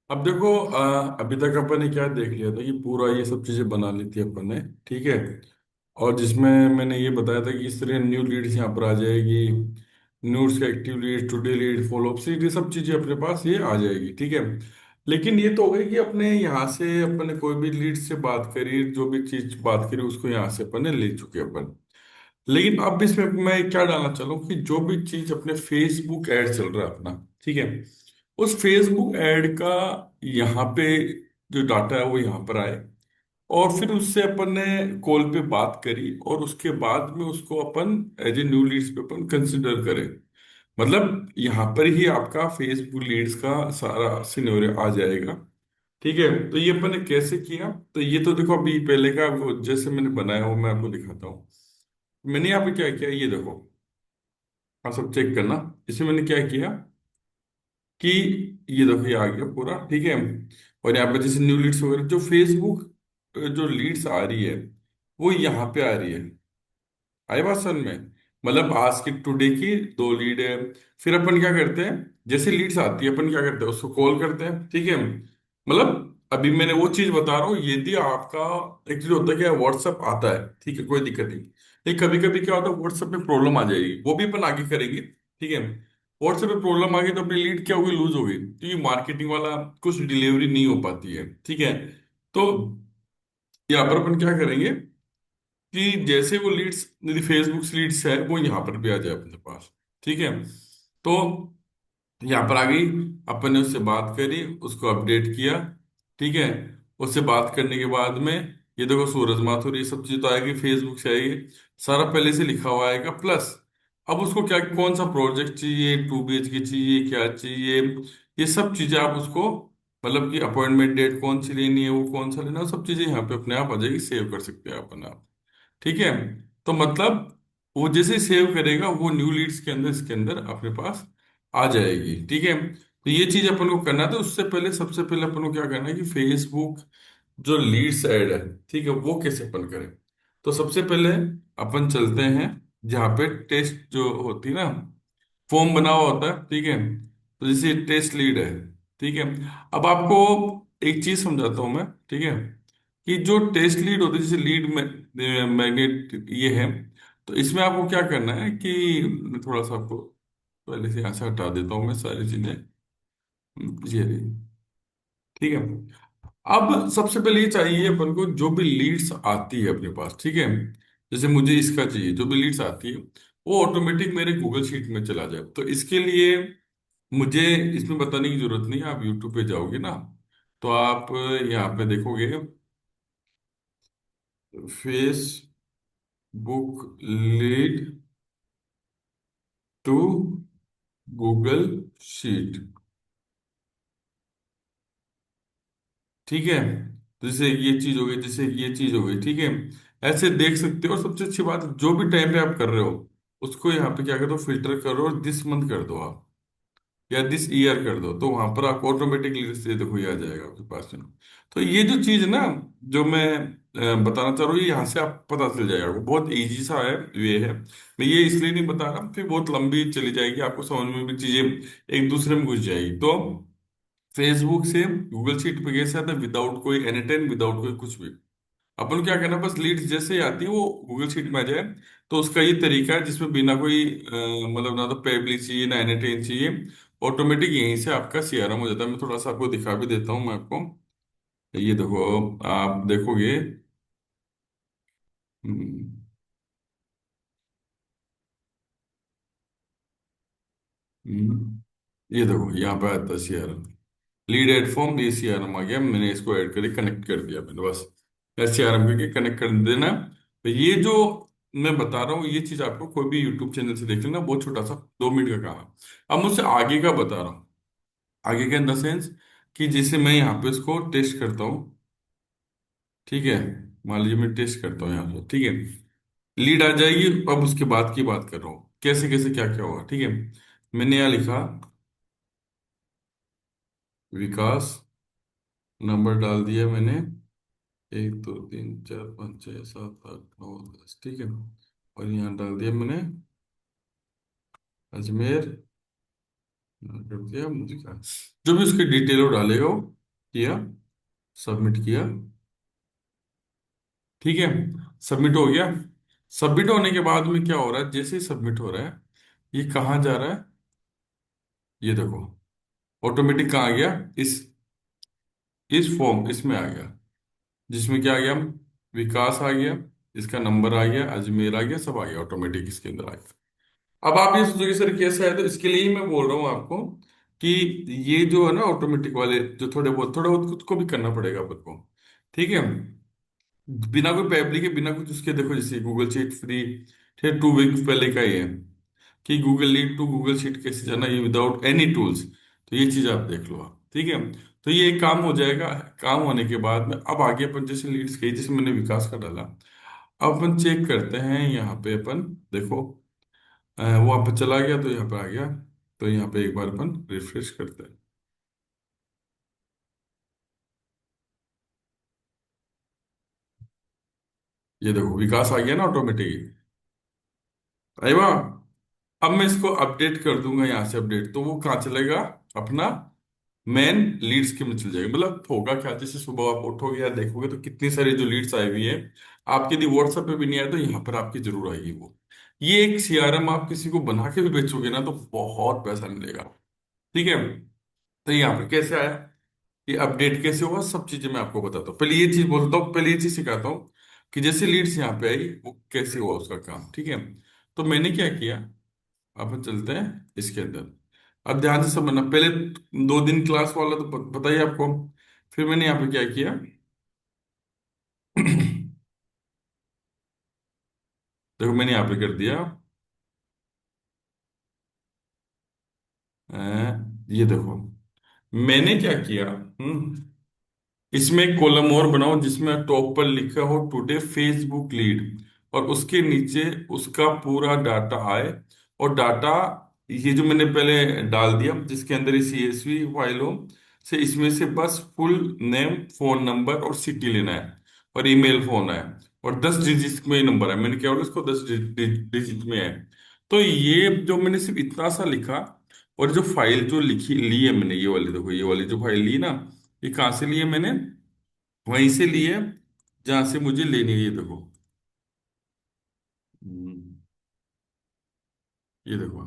अब देखो, अभी तक अपन ने क्या देख लिया था कि पूरा ये सब चीजें बना ली थी अपन ने। ठीक है। और जिसमें मैंने ये बताया था कि इस तरह न्यू लीड्स यहाँ पर आ जाएगी। न्यूज का active lead, today lead, follow up lead, ये सब चीजें अपने पास ये आ जाएगी। ठीक है। लेकिन ये तो हो गई कि अपने यहाँ से अपन ने कोई भी लीड से बात करी, जो भी चीज बात करी उसको यहाँ से अपन ने ले चुके अपन। लेकिन अब इसमें मैं क्या डालना चाहूँ कि जो भी चीज अपने फेसबुक ऐड चल रहा है अपना, ठीक है, उस फेसबुक ऐड का यहाँ पे जो डाटा है वो यहाँ पर आए। और फिर उससे अपन ने कॉल पे बात करी और उसके बाद में उसको अपन एज ए न्यू लीड्स पे अपन कंसिडर करें। मतलब यहाँ पर ही आपका फेसबुक लीड्स का सारा सिनेरियो आ जाएगा। ठीक है। तो ये अपन ने कैसे किया, तो ये तो देखो अभी पहले का वो जैसे मैंने बनाया वो मैं आपको दिखाता हूँ। मैंने यहाँ पे क्या किया ये देखो, आप सब चेक करना। इसमें मैंने क्या किया कि ये देखो ये आ गया पूरा। ठीक है। और यहाँ पे जैसे न्यू लीड्स वगैरह जो फेसबुक जो लीड्स आ रही है वो यहाँ पे आ रही है। आई बात समझ में? मतलब आज की टुडे की दो लीड है। फिर अपन क्या करते हैं, जैसे लीड्स आती है अपन क्या करते हैं उसको कॉल करते हैं। ठीक है। मतलब अभी मैंने वो चीज बता रहा हूँ, यदि आपका एक्चुअली होता है क्या, व्हाट्सअप आता है, ठीक है, कोई दिक्कत नहीं। लेकिन कभी कभी क्या होता है व्हाट्सएप में प्रॉब्लम आ जाएगी, वो भी अपन आगे करेंगे। ठीक है। व्हाट्सएप में प्रॉब्लम आ गई तो अपनी लीड क्या होगी, लूज हो गई, क्योंकि मार्केटिंग वाला कुछ डिलीवरी नहीं हो पाती है। ठीक है। तो यहाँ पर अपन क्या करेंगे कि जैसे वो लीड्स, यदि फेसबुक लीड्स है वो यहाँ पर भी आ जाए अपने पास। ठीक है। तो यहाँ पर आ गई, अपन ने उससे बात करी, उसको अपडेट किया। ठीक है। उससे बात करने के बाद में ये देखो सूरज माथुर ये सब चीज तो आएगी, फेसबुक से आएगी, सारा पहले से लिखा हुआ आएगा। प्लस अब उसको क्या, कौन सा प्रोजेक्ट चाहिए, 2 BHK चाहिए, क्या चाहिए, ये सब चीजें आप उसको, मतलब कि अपॉइंटमेंट डेट कौन सी लेनी है, वो कौन सा लेना है, वो सब चीजें यहाँ पे अपने आप आ जाएगी, सेव कर सकते हैं अपन आप। ठीक है। तो मतलब वो जैसे सेव करेगा वो न्यू लीड्स के अंदर, इसके अंदर अपने पास आ जाएगी। ठीक है। तो ये चीज अपन को करना था, उससे पहले सबसे पहले अपन को क्या करना है कि फेसबुक जो लीड्स ऐड है, ठीक है, वो कैसे अपन करें। तो सबसे पहले अपन चलते हैं जहाँ पे टेस्ट जो होती है ना, फॉर्म बना हुआ होता है। ठीक है। तो जैसे टेस्ट लीड है। ठीक है। अब आपको एक चीज समझाता हूं मैं। ठीक है। कि जो टेस्ट लीड होती है, जैसे लीड मैग्नेट ये है, तो इसमें आपको क्या करना है कि मैं थोड़ा सा आपको पहले से यहाँ से हटा देता हूँ मैं सारी चीजें। ये रही। ठीक है। अब सबसे पहले ये चाहिए अपन को, जो भी लीड्स आती है अपने पास, ठीक है, जैसे मुझे इसका चाहिए, जो भी लीड्स आती है वो ऑटोमेटिक मेरे गूगल शीट में चला जाए। तो इसके लिए मुझे इसमें बताने की जरूरत नहीं है, आप यूट्यूब पे जाओगे ना, तो आप यहाँ पे देखोगे Facebook lead to Google sheet. ठीक है। तो जैसे ये चीज हो गई, जैसे ये चीज हो गई। ठीक है। ऐसे देख सकते हो। और सबसे अच्छी बात है, जो भी टाइम पे आप कर रहे हो उसको यहाँ पे क्या कर दो, फिल्टर करो और दिस मंथ कर दो आप, या दिस ईयर कर दो, तो वहां पर आपको ऑटोमेटिकली से देखो ये आ जाएगा आपके पास में। तो ये जो चीज है ना, जो मैं बताना चाह रहा हूँ, ये यहाँ से आप पता चल जाएगा, वो बहुत इजी सा है, वे है। मैं ये इसलिए नहीं बता रहा, फिर बहुत लंबी चली जाएगी, आपको समझ में भी चीजें एक दूसरे में घुस जाएगी। तो फेसबुक से गूगल शीट पे कैसे आता है, विदाउट कोई एनीटाइम, विदाउट कोई कुछ भी। अपन क्या करना, बस लीड्स जैसे ही आती है वो गूगल शीट में आ जाए। तो उसका ये तरीका है जिसमें बिना कोई मतलब ना तो पेबली चाहिए ना एनीटाइम चाहिए, ऑटोमेटिक यहीं से आपका सीआरएम हो जाता है। मैं थोड़ा सा आपको दिखा भी देता हूँ मैं आपको। ये देखो, आप देखोगे। हम्म, ये देखो यहाँ पे आता है सीआरएम, लीड एड फॉर्म, ये सीआरएम आ गया, मैंने इसको ऐड करके कनेक्ट कर दिया मैंने, बस सीआरएम करके कनेक्ट कर देना। तो ये जो मैं बता रहा हूँ ये चीज आपको कोई भी यूट्यूब चैनल से देख लेना, बहुत छोटा सा 2 मिनट का काम है। अब मुझसे आगे का बता रहा हूँ, आगे का इन द सेंस कि जैसे मैं यहाँ पे इसको टेस्ट करता हूँ। ठीक है। मान लीजिए मैं टेस्ट करता हूँ यहाँ पे। ठीक है। लीड आ जाएगी। अब उसके बाद की बात कर रहा हूँ कैसे कैसे क्या क्या होगा। ठीक है। मैंने यहाँ लिखा विकास, नंबर डाल दिया मैंने, 1 2 3 4 5 6 7 8 9 10। ठीक है। और यहाँ डाल दिया मैंने अजमेर, कर दिया मुझे क्या, जो भी उसकी डिटेल वो डालेगा वो। किया, सबमिट किया। ठीक है, सबमिट हो गया। सबमिट होने के बाद में क्या हो रहा है, जैसे ही सबमिट हो रहा है, ये कहाँ जा रहा है, ये देखो, ऑटोमेटिक कहाँ आ गया, इस इस फॉर्म इसमें आ गया, जिसमें क्या आ गया, विकास आ गया, इसका नंबर आ गया, अजमेर आ गया, सब आ गया ऑटोमेटिक इसके अंदर आ गया। अब आप ये सोचोगे सर कैसा है, तो इसके लिए ही मैं बोल रहा हूँ आपको कि ये जो है ना ऑटोमेटिक वाले, जो थोड़ा बहुत खुद को भी करना पड़ेगा अपन को। ठीक है, बिना कोई पैबली के, बिना कुछ उसके, देखो जैसे गूगल शीट फ्री, ठीक 2 वीक पहले का ही है कि Google lead to Google sheet कैसे जाना, ये विदाउट एनी टूल्स। तो ये चीज आप देख लो आप, ठीक है। तो ये एक काम हो जाएगा। काम होने के बाद में अब आगे अपन जैसे लीड्स की, जैसे मैंने विकास का डाला, अब अपन चेक करते हैं यहाँ पे अपन, देखो वहां पे चला गया तो यहाँ पे आ गया। तो यहाँ पे एक बार अपन रिफ्रेश करते हैं, ये देखो विकास आ गया ना ऑटोमेटिक। अरे वाह। अब मैं इसको अपडेट कर दूंगा यहाँ से, अपडेट तो वो कहाँ चलेगा, अपना मेन लीड्स के में चल जाएगा। मतलब होगा क्या, जैसे सुबह आप उठोगे या देखोगे तो कितनी सारी जो लीड्स आई हुई है, आपके यदि व्हाट्सएप पे भी नहीं आए तो यहाँ पर आपकी जरूर आएगी वो। ये एक सीआरएम आप किसी को बना के भी बेचोगे ना तो बहुत पैसा मिलेगा। ठीक है, तो यहाँ पे कैसे आया, ये अपडेट कैसे हुआ, सब चीजें मैं आपको बताता हूँ। पहले ये चीज बोलता हूँ, पहले ये चीज सिखाता हूँ कि जैसे लीड्स यहाँ पे आई वो कैसे हुआ उसका काम। ठीक है, तो मैंने क्या किया, अब चलते हैं इसके अंदर। अब ध्यान से समझना, पहले 2 दिन क्लास वाला तो पता ही है आपको। फिर मैंने यहाँ पे क्या किया देखो मैंने यहाँ पे कर दिया, ये देखो मैंने क्या किया। इसमें एक कॉलम और बनाओ जिसमें टॉप पर लिखा हो टुडे फेसबुक लीड, और उसके नीचे उसका पूरा डाटा आए। और डाटा ये जो मैंने पहले डाल दिया, जिसके अंदर ये सीएसवी फाइल हो, से इसमें से बस फुल नेम, फोन नंबर और सिटी लेना है, और ईमेल फोन है, और 10 डिजिट में नंबर है। मैंने क्या बोला, इसको 10 डिजिट में है। तो ये जो मैंने सिर्फ इतना सा लिखा, और जो फाइल जो लिखी ली है मैंने, ये वाली देखो, ये वाली जो फाइल ली ना, ये कहाँ से ली है मैंने, वहीं से ली है जहां से मुझे लेनी है, ये देखो। हम्म, ये देखो,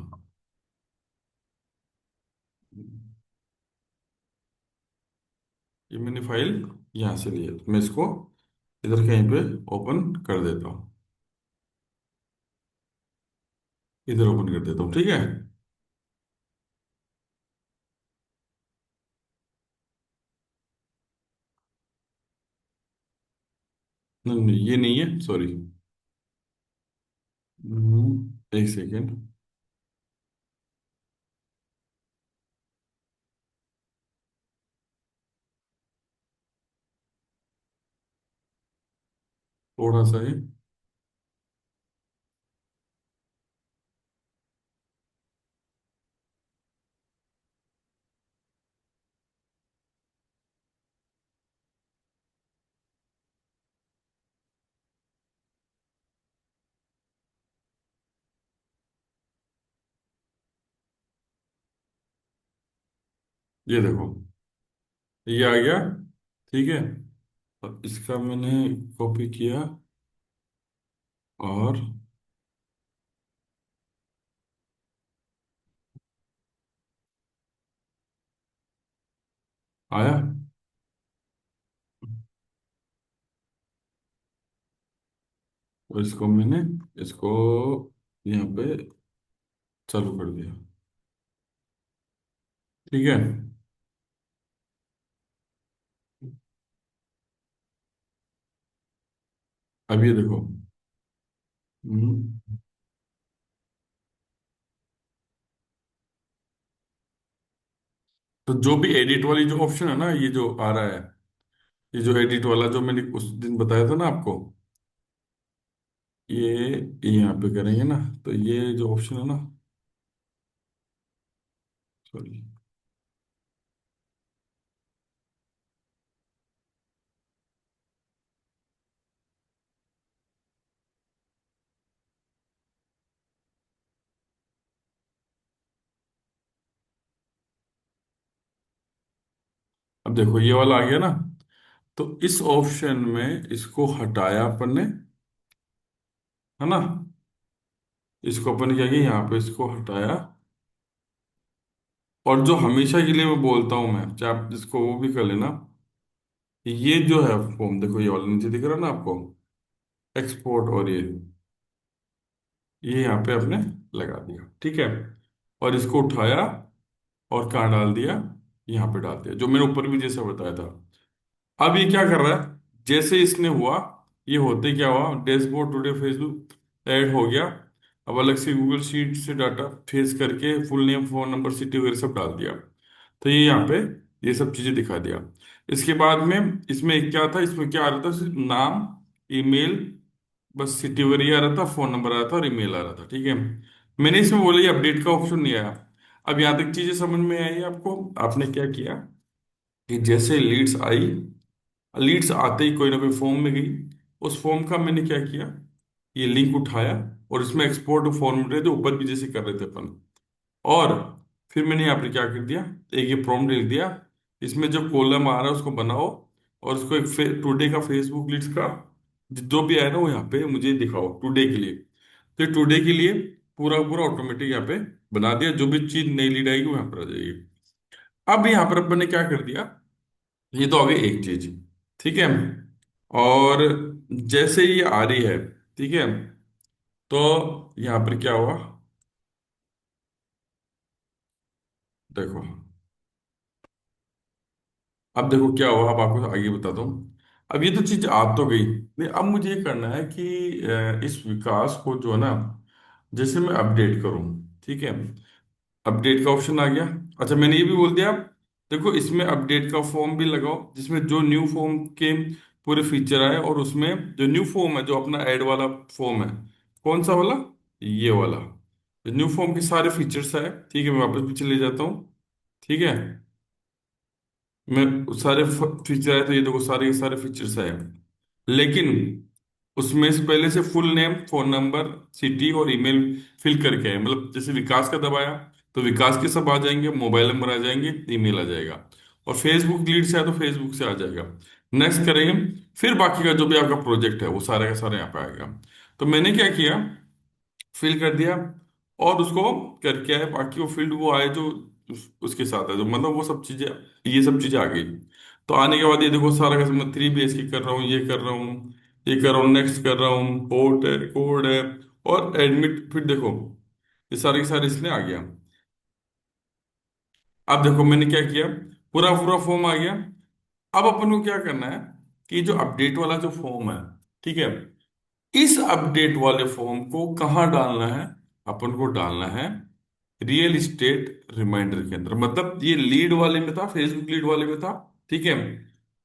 ये मैंने फाइल यहाँ से ली है, तो मैं इसको इधर कहीं पे ओपन कर देता हूँ, इधर ओपन कर देता हूँ, ठीक है। नहीं नहीं, ये नहीं है, सॉरी। एक सेकेंड। थोड़ा सा ही, ये देखो, ये आ गया। ठीक है, अब इसका मैंने कॉपी किया, और आया, और इसको मैंने, इसको यहाँ पे चालू कर दिया। ठीक है, अब ये देखो। हम्म, तो जो भी एडिट वाली जो ऑप्शन है ना, ये जो आ रहा है, ये जो एडिट वाला जो मैंने उस दिन बताया था ना आपको, ये यहाँ पे करेंगे ना, तो ये जो ऑप्शन है ना, सॉरी, अब अब देखो ये वाला आ गया ना, तो इस ऑप्शन में इसको हटाया अपन ने, है ना। इसको अपन ने क्या किया, यहाँ पे इसको हटाया। और जो हमेशा के लिए मैं बोलता हूं, मैं चाहे आप इसको वो भी कर लेना, ये जो है फॉर्म देखो, ये वाला नीचे दिख रहा है ना आपको, एक्सपोर्ट, और ये यहाँ पे आपने लगा दिया, ठीक है। और इसको उठाया और कहाँ डाल दिया, यहाँ पे डाल दिया, जो मैंने ऊपर भी जैसा बताया था। अब ये क्या कर रहा है, जैसे इसने हुआ, ये होते क्या हुआ, डैशबोर्ड टुडे फेसबुक ऐड हो गया। अब अलग से गूगल शीट से डाटा फेस करके full name, phone number, city वगैरह सब डाल दिया। तो ये यहाँ पे ये सब चीजें दिखा दिया। इसके बाद में इसमें क्या था, इसमें क्या आ रहा था, सिर्फ नाम, ईमेल, बस सिटी वगैरह ये आ रहा था, फोन नंबर आ रहा था और ईमेल आ रहा था, ठीक है। मैंने इसमें बोला ये अपडेट का ऑप्शन नहीं आया। अब यहाँ तक चीजें समझ में आई आपको। आपने क्या किया कि जैसे लीड्स आई, लीड्स आते ही कोई ना कोई फॉर्म में गई, उस फॉर्म का मैंने क्या किया, ये लिंक उठाया और इसमें एक्सपोर्ट फॉर्मेट रहे थे ऊपर भी जैसे कर रहे थे अपन। और फिर मैंने यहाँ पे क्या कर दिया, एक ये प्रॉम्प्ट लिख दिया, इसमें जो कॉलम आ रहा है उसको बनाओ, और उसको एक टुडे का फेसबुक लीड्स का जो भी आया ना वो यहाँ पे मुझे दिखाओ टुडे के लिए। तो टुडे के लिए पूरा पूरा ऑटोमेटिक यहाँ पे बना दिया, जो भी चीज नई लीड आएगी वो यहाँ पर आ जाएगी। अब यहाँ पर अपन ने क्या कर दिया, ये तो आ गई एक चीज, ठीक है। और जैसे ये आ रही है, ठीक है, तो यहाँ पर क्या हुआ, देखो। अब देखो क्या हुआ, अब आपको आगे बताता हूँ। अब ये तो चीज आ तो गई नहीं, अब मुझे ये करना है कि इस विकास को जो है ना, जैसे मैं अपडेट करूँ, ठीक है। अपडेट का ऑप्शन आ गया। अच्छा मैंने ये भी बोल दिया, देखो इसमें अपडेट का फॉर्म भी लगाओ जिसमें जो न्यू फॉर्म के पूरे फीचर आए, और उसमें जो न्यू फॉर्म है, जो अपना ऐड वाला फॉर्म है, कौन सा वाला, ये वाला, न्यू फॉर्म के सारे फीचर्स आए, ठीक है। मैं वापस पीछे ले जाता हूँ, ठीक है। मैं सारे फीचर आए, तो ये देखो सारे के सारे फीचर्स आए, लेकिन उसमें से पहले से full name, phone number, city और ईमेल फिल करके आए। मतलब जैसे विकास का दबाया तो विकास के सब आ जाएंगे, मोबाइल नंबर आ जाएंगे, ईमेल आ जाएगा। और फेसबुक लीड से आया तो फेसबुक से आ जाएगा। नेक्स्ट करेंगे, फिर बाकी का जो भी आपका प्रोजेक्ट है वो सारा का सारा यहाँ पे आएगा। तो मैंने क्या किया, फिल कर दिया और उसको करके आए, बाकी वो फील्ड वो आए जो उसके साथ है, जो मतलब वो सब चीजें, ये सब चीजें आ गई। तो आने के बाद ये देखो सारा का सब, मैं 3 BHK कर रहा हूँ, ये कर रहा हूँ, ये कर रहा हूँ, नेक्स्ट कर रहा हूँ, पोर्ट है, कोड है, और एडमिट, फिर देखो ये सारे के सारे इसमें आ गया। अब देखो मैंने क्या किया, पूरा पूरा फॉर्म आ गया। अब अपन को क्या करना है कि जो अपडेट वाला जो फॉर्म है, ठीक है, इस अपडेट वाले फॉर्म को कहाँ डालना है, अपन को डालना है रियल इस्टेट रिमाइंडर के अंदर। मतलब ये लीड वाले में था, फेसबुक लीड वाले में था, ठीक है।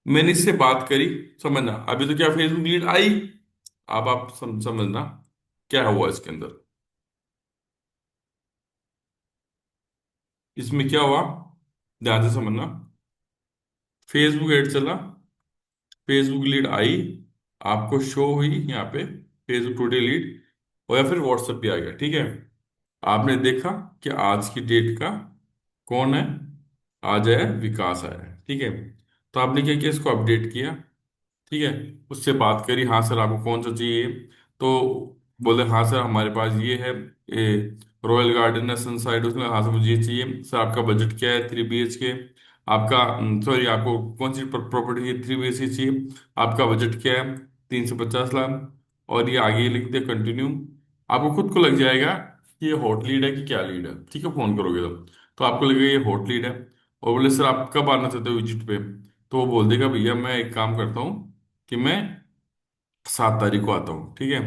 मैंने इससे बात करी, समझना अभी तो क्या फेसबुक लीड आई। अब आप समझना क्या हुआ इसके अंदर, इसमें क्या हुआ, ध्यान से समझना। फेसबुक ऐड चला, फेसबुक लीड आई, आपको शो हुई यहाँ पे फेसबुक टुडे लीड, और या फिर व्हाट्सएप भी आ गया, ठीक है। आपने देखा कि आज की डेट का कौन है, आज है विकास आया है, ठीक है। तो आपने क्या किया, इसको अपडेट किया, ठीक है। उससे बात करी, हाँ सर आपको कौन सा चाहिए, तो बोले हाँ सर हमारे पास ये है, रॉयल गार्डन है सनसाइड, उसमें हाँ सर मुझे ये चाहिए। सर आपका बजट क्या है, 3 BHK आपका, सॉरी आपको कौन सी प्रॉपर्टी है, 3 BHK चाहिए, आपका बजट क्या है, 350 लाख। और ये आगे लिख दे कंटिन्यू। आपको खुद को लग जाएगा कि ये हॉट लीड है कि क्या लीड है, ठीक है, फोन करोगे तो आपको लगेगा ये हॉट लीड है। और बोले सर आप कब आना चाहते हो विजिट पे, तो वो बोल देगा भैया मैं एक काम करता हूँ कि मैं 7 तारीख को आता हूँ, ठीक है।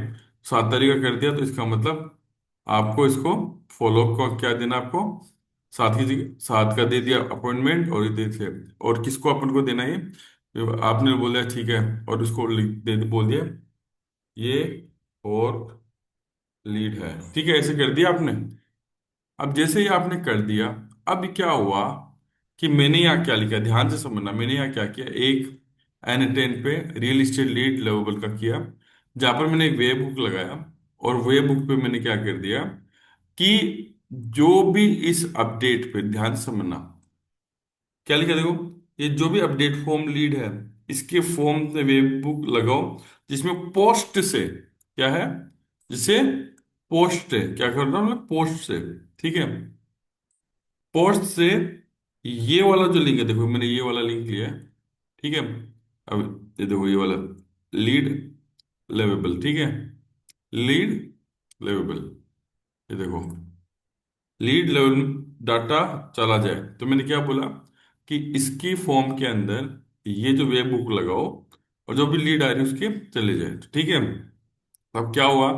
7 तारीख का कर दिया तो इसका मतलब आपको इसको फॉलो को क्या देना, आपको 7 का दे दिया अपॉइंटमेंट, और ये दे दिया, और किसको अपन को देना है ये आपने बोला, ठीक है। और उसको बोल दिया ये और लीड है, ठीक है, ऐसे कर दिया आपने। अब जैसे ही आपने कर दिया, अब क्या हुआ कि मैंने यहाँ क्या लिखा, ध्यान से समझना, मैंने यहाँ क्या किया, एक N10 पे रियल इस्टेट लीड लेवल का किया, जहां पर मैंने एक वेब बुक लगाया। और वेब बुक पे मैंने क्या कर दिया कि जो भी इस अपडेट पे, ध्यान से समझना क्या लिखा देखो, ये जो भी अपडेट फॉर्म लीड है, इसके फॉर्म से वेब बुक लगाओ, जिसमें पोस्ट से क्या है, जिसे पोस्ट से क्या कर रहा हूं मैं, पोस्ट से, ठीक है, पोस्ट से ये वाला जो लिंक है, देखो मैंने ये वाला लिंक लिया है, ठीक है। अब ये देखो ये वाला लीड लेवेबल, ठीक है, लीड लेवेबल, ये देखो लीड लेवल डाटा चला जाए, तो मैंने क्या बोला कि इसकी फॉर्म के अंदर ये जो वेब बुक लगाओ, और जो भी लीड आ रही है उसके चले जाए, तो ठीक है। अब क्या हुआ,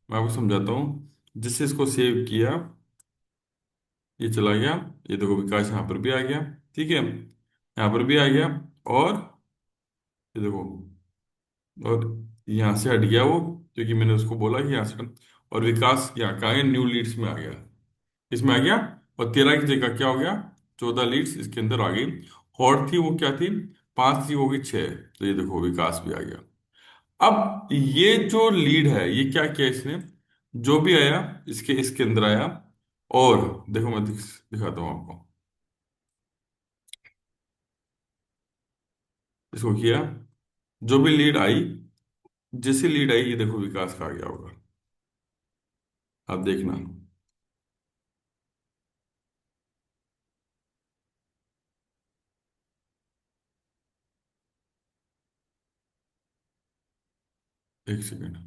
मैं आपको समझाता हूँ। जिससे इसको सेव किया, ये चला गया, ये देखो विकास यहाँ पर भी आ गया, ठीक है, यहाँ पर भी आ गया, और ये देखो, और यहाँ से हट गया वो, क्योंकि मैंने उसको बोला कि यहाँ से और विकास यहाँ का आ गया, न्यू लीड्स में आ गया, इसमें आ गया, और 13 की जगह क्या हो गया, 14 लीड्स इसके अंदर आ गई। हॉट थी वो क्या थी, 5 थी, हो गई 6, तो ये देखो विकास भी आ गया। अब ये जो लीड है, ये क्या किया इसने, जो भी आया इसके इसके अंदर आया, और देखो मैं दिखाता हूँ आपको, इसको किया, जो भी लीड आई, जैसे लीड आई ये देखो विकास का आ गया होगा, आप देखना। एक सेकेंड,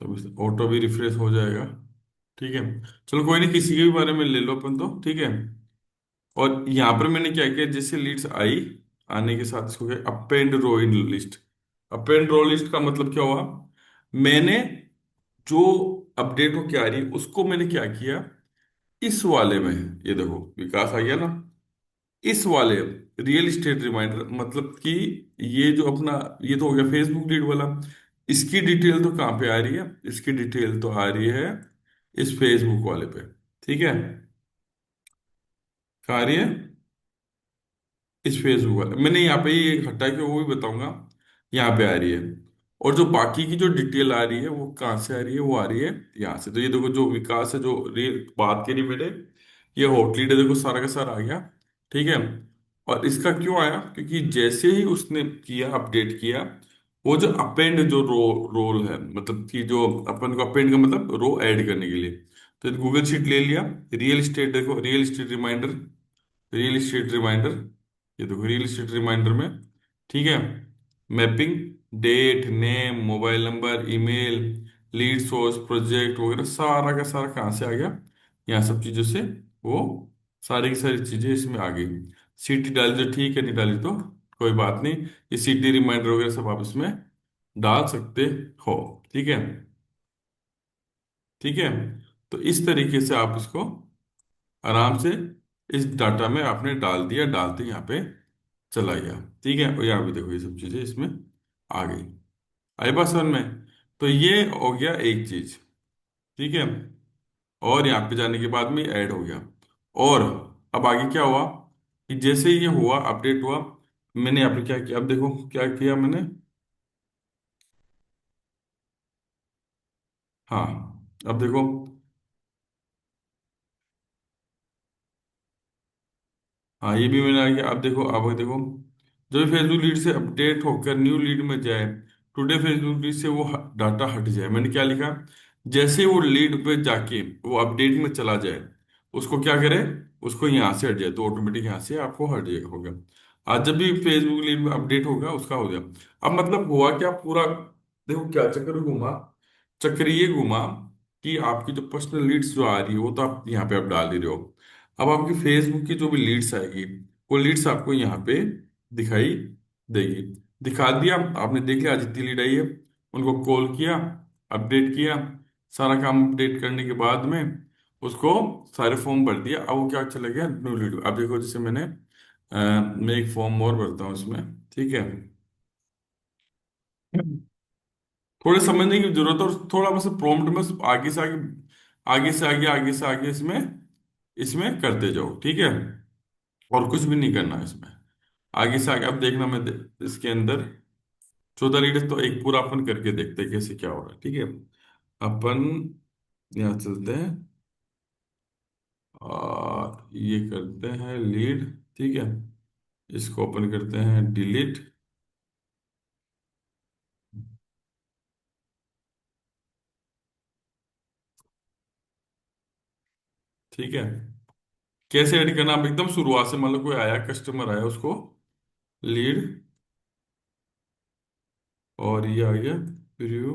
तो ऑटो भी रिफ्रेश हो जाएगा, ठीक है। चलो कोई नहीं, किसी के भी बारे में ले लो अपन तो, ठीक है। और यहाँ पर मैंने क्या किया, जैसे लीड्स आई, आने के साथ इसको क्या, append row in list. Append row list का मतलब क्या हुआ, मैंने जो अपडेट हो क्या आ रही है उसको मैंने क्या किया, इस वाले में, ये देखो विकास आ गया ना, इस वाले रियल इस्टेट रिमाइंडर, मतलब कि ये जो अपना, ये तो हो गया फेसबुक लीड वाला, इसकी डिटेल तो कहाँ पे आ रही है, इसकी डिटेल तो आ रही है इस फेसबुक वाले पे, ठीक है, कहाँ आ रही है, इस फेसबुक वाले मैंने यहाँ पे ही एक हटा के वो भी बताऊंगा, यहाँ पे आ रही है। और जो बाकी की जो डिटेल आ रही है वो कहाँ से आ रही है, वो आ रही है यहाँ से। तो ये देखो जो विकास है, जो बात करी मैंने, ये हॉट लीड है, देखो सारा का सारा आ गया, ठीक है। और इसका क्यों आया, क्योंकि जैसे ही उसने किया, अपडेट किया, वो जो अपेंड जो रोल है, मतलब कि जो अपन को अपेंड का मतलब रो ऐड करने के लिए, तो गूगल शीट ले लिया, रियल इस्टेट देखो, real estate reminder, real estate reminder, ये देखो रियल इस्टेट रिमाइंडर में, ठीक है, mapping, date, name, mobile number, email, lead source, project वगैरह, सारा का सारा कहाँ से आ गया, यहाँ सब चीजों से, वो सारी की सारी चीजें इसमें आ गई। सीटी डाली तो ठीक है, नहीं डाली तो कोई बात नहीं, ये सीटी रिमाइंडर वगैरह सब आप इसमें डाल सकते हो, ठीक है, ठीक है। तो इस तरीके से आप इसको आराम से इस डाटा में आपने डाल दिया, डालते यहाँ पे चला गया, ठीक है। और यहाँ पे देखो ये सब चीजें इसमें आ गई, आई बात समझ में। तो ये हो गया एक चीज, ठीक है। और यहाँ पे जाने के बाद में ऐड हो गया। और अब आगे क्या हुआ, कि जैसे ये हुआ, अपडेट हुआ, मैंने यहाँ पे क्या किया, अब देखो क्या किया मैंने, हाँ, अब देखो, हाँ ये भी मैंने आ गया। अब देखो, जो भी फेसबुक लीड से अपडेट होकर न्यू लीड में जाए, टुडे फेसबुक लीड से वो डाटा हट जाए, मैंने क्या लिखा, जैसे वो लीड पे जाके वो अपडेट में चला जाए, उसको क्या करे, उसको यहाँ से हट जाए, तो ऑटोमेटिक यहाँ से आपको हट जाएगा, होगा। आज जब भी फेसबुक लीड में अपडेट होगा उसका हो गया। अब मतलब हुआ क्या पूरा, देखो क्या चक्कर घुमा, चक्कर ये घुमा कि आपकी जो पर्सनल लीड्स जो आ रही है वो तो आप यहाँ पे आप डाल ही रहे हो। अब आपकी फेसबुक की जो भी लीड्स आएगी, वो लीड्स आपको यहाँ पे दिखाई देगी। दिखा दिया, आपने देख लिया जितनी लीड आई है, उनको कॉल किया, अपडेट किया, सारा काम अपडेट करने के बाद में उसको सारे फॉर्म भर दिया। अब वो क्या चला गया न्यू लीड। अब देखो जैसे मैं एक फॉर्म और भरता हूँ इसमें, ठीक है। थोड़े समझने की जरूरत है, और थोड़ा बस प्रॉम्प्ट में सिर्फ आगे से आगे, आगे से आगे, आगे से आगे इसमें इसमें करते जाओ, ठीक है। और कुछ भी नहीं करना है इसमें, आगे से आगे। अब देखना, इसके अंदर 14 लीड तो एक पूरा अपन करके देखते हैं कैसे क्या हो रहा है, ठीक है। अपन यहाँ चलते हैं और ये करते हैं लीड, ठीक है। इसको ओपन करते हैं डिलीट। ठीक है। कैसे ऐड करना, आप एकदम शुरुआत से, मान लो कोई आया, कस्टमर आया, उसको लीड, और ये आ गया प्रीव्यू।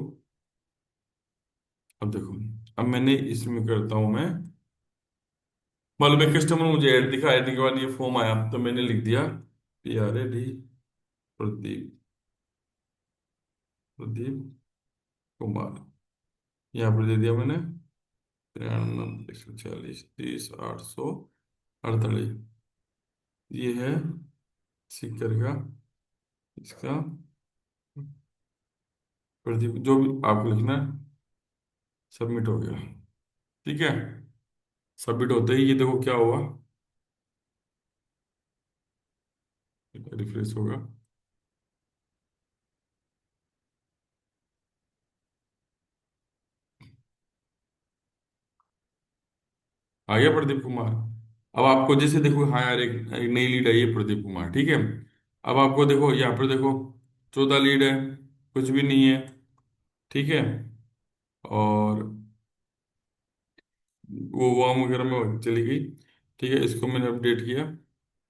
अब देखो, अब मैंने इसमें करता हूं मैं, मान लो मैं कस्टमर, मुझे ऐड दिखा, ऐड के बाद ये फॉर्म आया, तो मैंने लिख दिया PRAD, प्रदीप, प्रदीप कुमार, यहाँ पर दे दिया मैंने 93 146 30 848। ये है सीकर का, इसका प्रदीप, जो भी आपको लिखना है। सबमिट हो गया, ठीक है। सबमिट होते ही ये देखो क्या हुआ, रिफ्रेश होगा। आ गया प्रदीप कुमार। अब आपको जैसे देखो, हाँ यार, एक नई लीड आई है प्रदीप कुमार, ठीक है। अब आपको देखो यहाँ पर देखो, 14 लीड है, कुछ भी नहीं है, ठीक है। और वो वार्म वगैरह में चली गई, ठीक है। इसको मैंने अपडेट किया,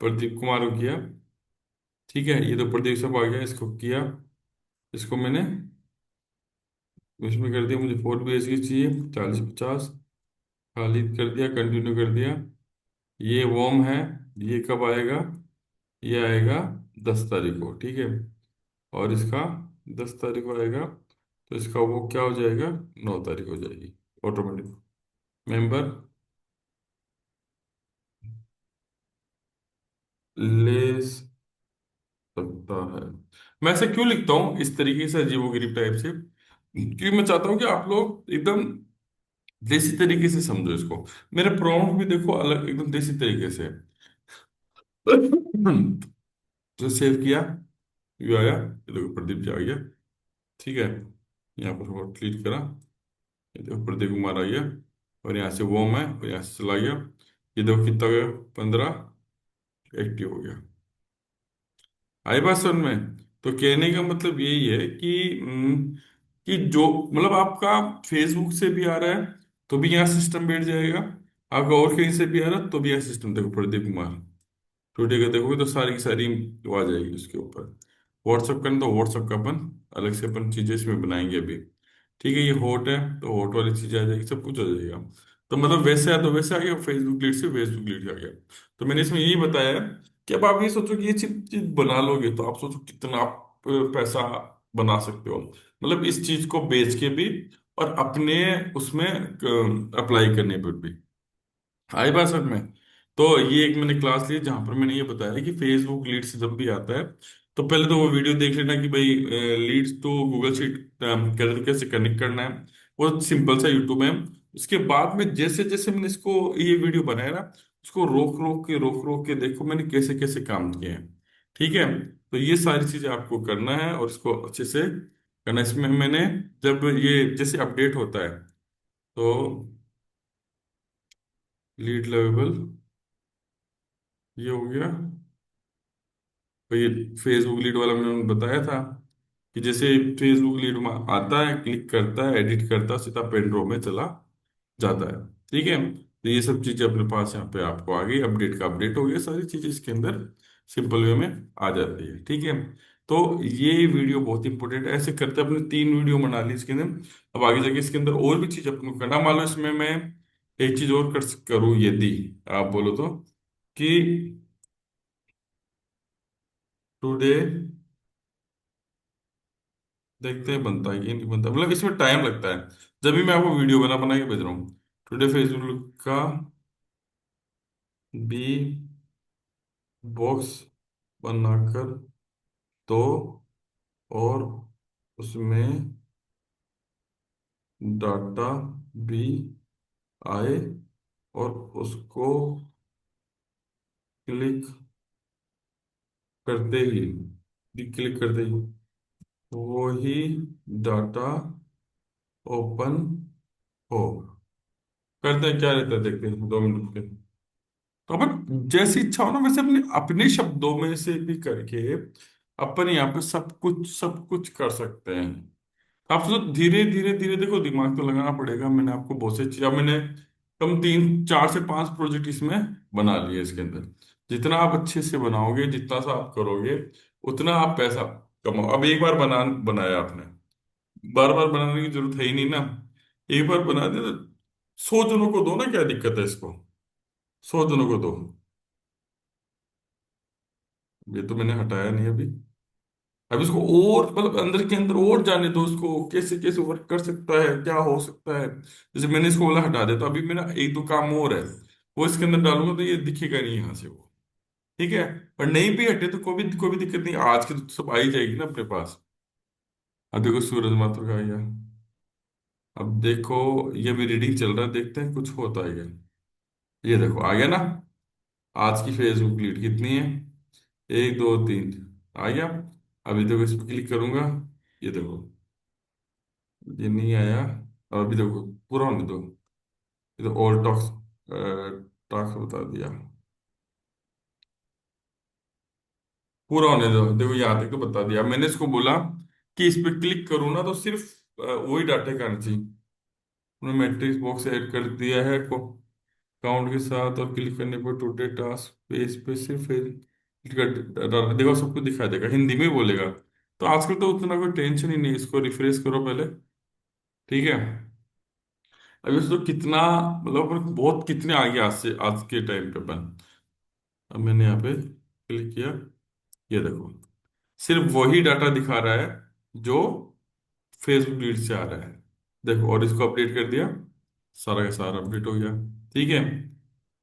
प्रदीप कुमार को किया, ठीक है। ये तो प्रदीप सब आ गया, इसको किया, इसको मैंने इसमें कर दिया, मुझे 4 BHK चाहिए, 40 50, खाली कर दिया, कंटिन्यू कर दिया। ये वॉर्म है, ये कब आएगा, ये आएगा 10 तारीख को, ठीक है। और इसका 10 तारीख को आएगा, तो इसका वो क्या हो जाएगा, 9 तारीख हो जाएगी ऑटोमेटिक। मेंबर ले सकता है। मैं ऐसे क्यों लिखता हूँ इस तरीके से, अजीबोगरीब टाइप से, क्योंकि मैं चाहता हूँ कि आप लोग एकदम देसी तरीके से समझो इसको। मेरे प्रॉम्प्ट भी देखो अलग, एकदम देसी तरीके से। जो सेव किया, ये आया, ये देखो प्रदीप जी आ गया, ठीक है। यहाँ पर थोड़ा क्लिक करा, ये देखो प्रदीप कुमार आ गया, और यहाँ से वॉर्म है, और यहाँ से चला गया। ये देखो कितना गया, 15 एक्टिव हो गया। आई बात समझ में? तो कहने का मतलब यही है कि जो, मतलब आपका फेसबुक से भी आ रहा है तो भी यहाँ सिस्टम बैठ जाएगा, आपका और कहीं से भी आ रहा है तो भी यहाँ सिस्टम, देखो प्रदीप कुमार टुडे का देखोगे तो सारी की सारी वो आ जाएगी उसके ऊपर। व्हाट्सअप करना तो व्हाट्सअप का अपन अलग से अपन चीजें इसमें बनाएंगे अभी, ठीक है। ये हॉट है तो हॉट वाली चीजें आ जाएगी, सब कुछ आ जाएगा। तो मतलब वैसे आ तो वैसे आ गया, फेसबुक लीड से फेसबुक लीड आ गया। तो मैंने इसमें यही बताया है कि अब आप ये सोचो कि ये चीज चीज बना लोगे तो आप सोचो कितना आप पैसा बना सकते हो, मतलब इस चीज को बेच के भी, और अपने उसमें अप्लाई करने पर भी। आई बात समझ में? तो ये एक मैंने क्लास ली जहां पर मैंने ये बताया कि फेसबुक लीड्स जब भी आता है, तो पहले तो वो वीडियो देख लेना कि भाई लीड्स तो गूगल शीट कैसे कनेक्ट करना है, वो सिंपल सा यूट्यूब है। उसके बाद में जैसे जैसे मैंने इसको ये वीडियो बनाया ना, उसको रोक रोक के देखो मैंने कैसे कैसे काम किए हैं, ठीक है। तो ये सारी चीजें आपको करना है और इसको अच्छे से करना है। इसमें मैंने, जब ये जैसे अपडेट होता है, तो लीड लेवल ये हो गया। तो ये फेसबुक लीड वाला मैंने बताया था कि जैसे फेसबुक लीड में आता है, क्लिक करता है, एडिट करता है, सीधा पेन ड्रॉप में चला जाता है, ठीक है। तो ये सब चीजें अपने पास यहाँ पे आपको आ गई, अपडेट का अपडेट हो गया, सारी चीजें इसके अंदर सिंपल वे में आ जाती है, ठीक है। तो ये वीडियो बहुत इंपॉर्टेंट है, ऐसे करते अपने 3 वीडियो बना ली इसके अंदर। अब आगे जाके इसके अंदर और भी चीज अपन को करना, मान लो इसमें मैं एक चीज और कर करूँ, यदि आप बोलो तो, कि टुडे, देखते हैं बनता है कि नहीं बनता, मतलब इसमें टाइम लगता है। जब भी मैं आपको वीडियो बना के भेज रहा हूँ, टुडे फेसबुक का बी बॉक्स बनाकर दो, और उसमें डाटा भी आए, और उसको क्लिक करते ही, क्लिक करते ही वो ही डाटा ओपन हो। करते हैं, क्या रहता है देखते हैं 2 मिनट के। तो अपन जैसी इच्छा हो ना वैसे अपने अपने शब्दों में से भी करके अपन यहाँ पे सब कुछ कर सकते हैं। आप तो धीरे धीरे धीरे देखो, दिमाग तो लगाना पड़ेगा। मैंने आपको बहुत से चीज, अब मैंने कम 3 4 से 5 प्रोजेक्ट इसमें बना लिए इसके अंदर। जितना आप अच्छे से बनाओगे, जितना सा आप करोगे, उतना आप पैसा कमाओ। अब एक बार बनाया आपने, बार बार बनाने की जरूरत है ही नहीं ना। एक बार बना दे तो 100 जनों को दो ना, क्या दिक्कत है इसको? 100 जनों को दो। ये तो मैंने हटाया नहीं अभी। अब इसको और मतलब अंदर के अंदर और जाने दो, उसको कैसे कैसे वर्क कर सकता है, क्या हो सकता है। जैसे मैंने इसको बोला हटा दे, तो अभी मेरा एक दो काम और है, वो इसके अंदर डालूंगा तो ये दिखेगा नहीं यहाँ से वो। ठीक है। और नहीं भी हटे तो कोई भी दिक्कत नहीं, आज की तो सब आ ही जाएगी ना अपने पास। अब देखो सूरज माथुर का आ गया। अब देखो, ये भी रीडिंग चल रहा है, देखते हैं कुछ होता है क्या। ये देखो आ गया ना। आज की फेसबुक लीड कितनी है? 1 2 3 आ गया। अभी देखो इस पर क्लिक करूंगा, ये देखो ये नहीं आया। और अभी देखो पूरा होने दो। ये तो ऑल टॉक्स टॉक्स बता दिया। पूरा होने दो, देखो यहाँ तक तो बता दिया। मैंने इसको बोला कि इस पे क्लिक करूँ ना तो सिर्फ वही डाटा का आना चाहिए। उन्होंने मैट्रिक्स बॉक्स ऐड कर दिया है को काउंट के साथ, और क्लिक करने पर टुडे टास्क पेज पे सिर्फ देखो सबको दिखा देगा, हिंदी में बोलेगा। तो आजकल तो उतना कोई टेंशन ही नहीं, इसको रिफ्रेश करो पहले। ठीक है। अभी तो कितना मतलब अपन बहुत कितने आगे आज से, आज के टाइम पे अपन। अब मैंने यहाँ पे क्लिक किया, ये देखो सिर्फ वही डाटा दिखा रहा है जो फेसबुक लीड से आ रहा है। देखो, और इसको अपडेट कर दिया, सारा का सारा अपडेट हो गया। ठीक है।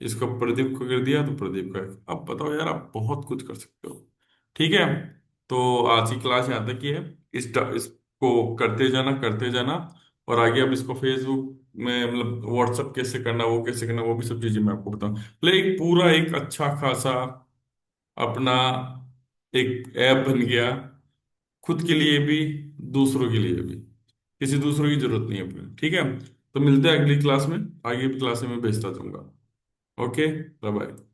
इसको प्रदीप को कर दिया तो प्रदीप का। अब बताओ यार, आप बहुत कुछ कर सकते हो। ठीक है। तो आज की क्लास यहाँ तक ही है। इसको करते जाना। और आगे अब इसको फेसबुक में मतलब व्हाट्सअप कैसे करना, वो कैसे करना, वो भी सब चीजें मैं आपको बताऊँ। मतलब एक पूरा एक अच्छा खासा अपना एक ऐप बन गया, खुद के लिए भी, दूसरों के लिए भी। किसी दूसरों की जरूरत नहीं है अपने। ठीक है। तो मिलते हैं अगली क्लास में, आगे की क्लास में मैं भेजता जाऊंगा। Okay, bye bye.